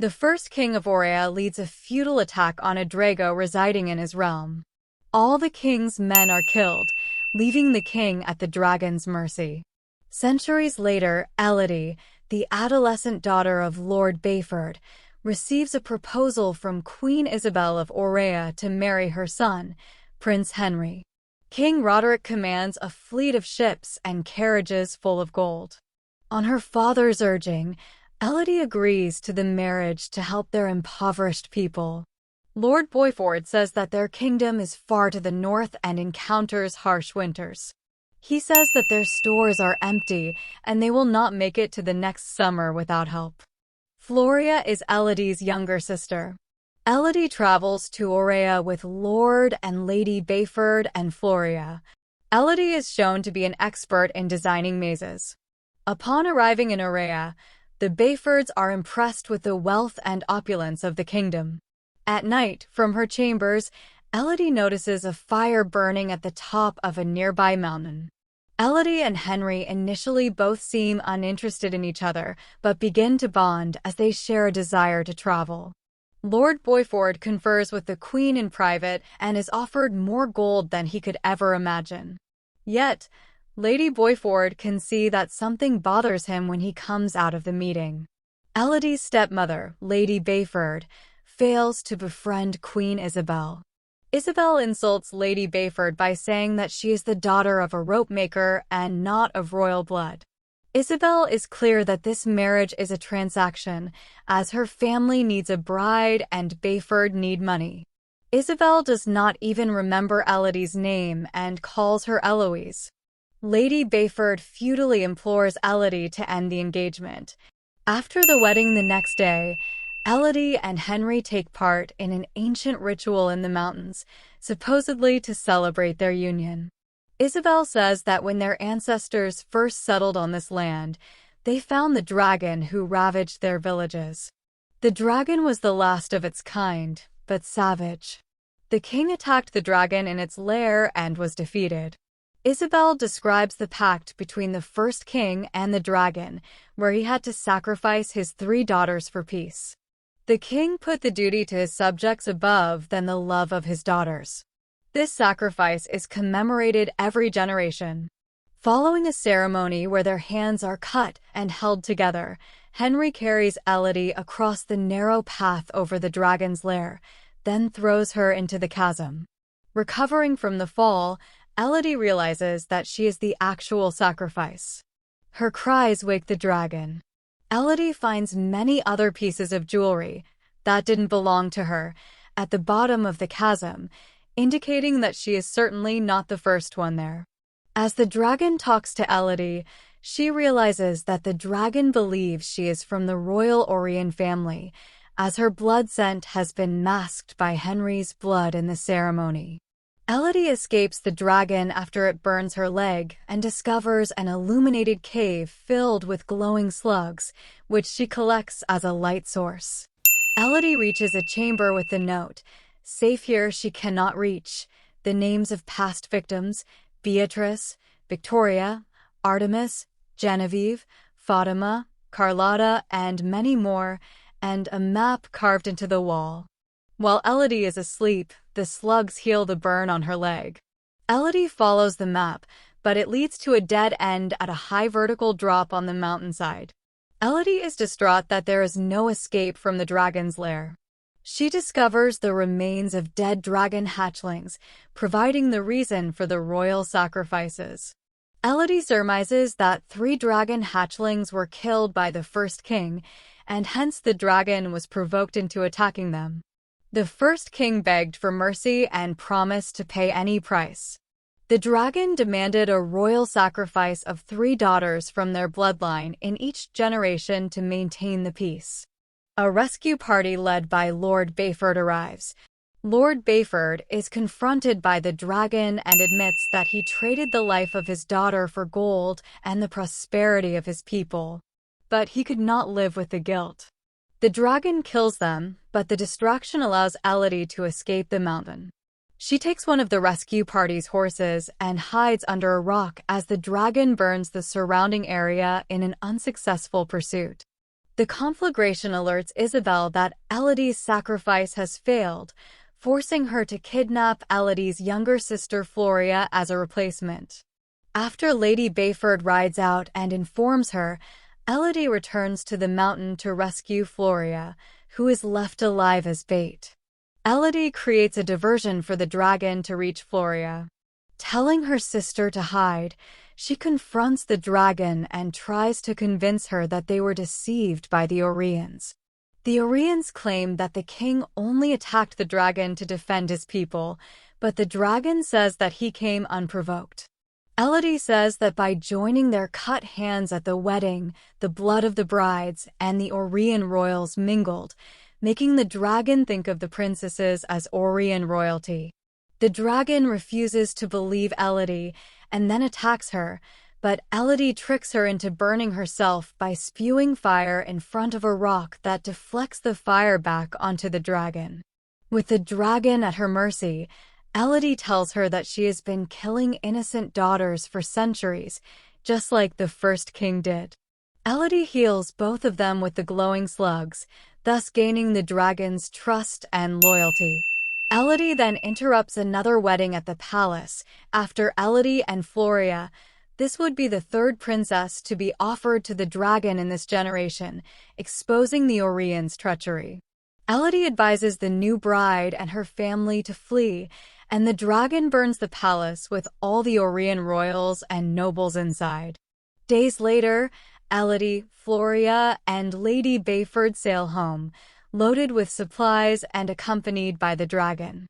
The first king of Aurea leads a futile attack on a Drago residing in his realm. All the king's men are killed, leaving the king at the dragon's mercy. Centuries later, Elodie, the adolescent daughter of Lord Bayford, receives a proposal from Queen Isabel of Aurea to marry her son, Prince Henry. King Roderick commands a fleet of ships and carriages full of gold. On her father's urging, Elodie agrees to the marriage to help their impoverished people. Lord Bayford says that their kingdom is far to the north and encounters harsh winters. He says that their stores are empty and they will not make it to the next summer without help. Floria is Elodie's younger sister. Elodie travels to Aurea with Lord and Lady Bayford and Floria. Elodie is shown to be an expert in designing mazes. Upon arriving in Aurea, the Bayfords are impressed with the wealth and opulence of the kingdom. At night, from her chambers, Elodie notices a fire burning at the top of a nearby mountain. Elodie and Henry initially both seem uninterested in each other, but begin to bond as they share a desire to travel. Lord Bayford confers with the Queen in private and is offered more gold than he could ever imagine. Yet, Lady Bayford can see that something bothers him when he comes out of the meeting. Elodie's stepmother, Lady Bayford, fails to befriend Queen Isabel. Isabel insults Lady Bayford by saying that she is the daughter of a rope maker and not of royal blood. Isabel is clear that this marriage is a transaction, as her family needs a bride and Bayford need money. Isabel does not even remember Elodie's name and calls her Eloise. Lady Bayford futilely implores Elodie to end the engagement. After the wedding the next day, Elodie and Henry take part in an ancient ritual in the mountains, supposedly to celebrate their union. Isabel says that when their ancestors first settled on this land, they found the dragon who ravaged their villages. The dragon was the last of its kind, but savage. The king attacked the dragon in its lair and was defeated. Isabel describes the pact between the first king and the dragon, where he had to sacrifice his 3 daughters for peace. The king put the duty to his subjects above than the love of his daughters. This sacrifice is commemorated every generation. Following a ceremony where their hands are cut and held together, Henry carries Elodie across the narrow path over the dragon's lair, then throws her into the chasm. Recovering from the fall, Elodie realizes that she is the actual sacrifice. Her cries wake the dragon. Elodie finds many other pieces of jewelry that didn't belong to her at the bottom of the chasm, indicating that she is certainly not the first one there. As the dragon talks to Elodie, she realizes that the dragon believes she is from the royal Aurean family, as her blood scent has been masked by Henry's blood in the ceremony. Elodie escapes the dragon after it burns her leg and discovers an illuminated cave filled with glowing slugs, which she collects as a light source. Elodie reaches a chamber with the note, "Safe here she cannot reach," the names of past victims, Beatrice, Victoria, Artemis, Genevieve, Fatima, Carlotta, and many more, and a map carved into the wall. While Elodie is asleep, the slugs heal the burn on her leg. Elodie follows the map, but it leads to a dead end at a high vertical drop on the mountainside. Elodie is distraught that there is no escape from the dragon's lair. She discovers the remains of dead dragon hatchlings, providing the reason for the royal sacrifices. Elodie surmises that 3 dragon hatchlings were killed by the first king, and hence the dragon was provoked into attacking them. The first king begged for mercy and promised to pay any price. The dragon demanded a royal sacrifice of 3 daughters from their bloodline in each generation to maintain the peace. A rescue party led by Lord Bayford arrives. Lord Bayford is confronted by the dragon and admits that he traded the life of his daughter for gold and the prosperity of his people. But he could not live with the guilt. The dragon kills them, but the distraction allows Elodie to escape the mountain. She takes one of the rescue party's horses and hides under a rock as the dragon burns the surrounding area in an unsuccessful pursuit. The conflagration alerts Isabel that Elodie's sacrifice has failed, forcing her to kidnap Elodie's younger sister Floria as a replacement. After Lady Bayford rides out and informs her, Elodie returns to the mountain to rescue Floria, who is left alive as bait. Elodie creates a diversion for the dragon to reach Floria. Telling her sister to hide, she confronts the dragon and tries to convince her that they were deceived by the Oriens. The Oriens claim that the king only attacked the dragon to defend his people, but the dragon says that he came unprovoked. Elodie says that by joining their cut hands at the wedding, the blood of the brides and the Orien royals mingled, making the dragon think of the princesses as Orien royalty. The dragon refuses to believe Elodie and then attacks her, but Elodie tricks her into burning herself by spewing fire in front of a rock that deflects the fire back onto the dragon. With the dragon at her mercy, Elodie tells her that she has been killing innocent daughters for centuries, just like the first king did. Elodie heals both of them with the glowing slugs, thus gaining the dragon's trust and loyalty. Elodie then interrupts another wedding at the palace. After Elodie and Floria, this would be the third princess to be offered to the dragon in this generation, exposing the Oriens' treachery. Elodie advises the new bride and her family to flee, and the dragon burns the palace with all the Orien royals and nobles inside. Days later, Elodie, Floria, and Lady Bayford sail home, loaded with supplies and accompanied by the dragon.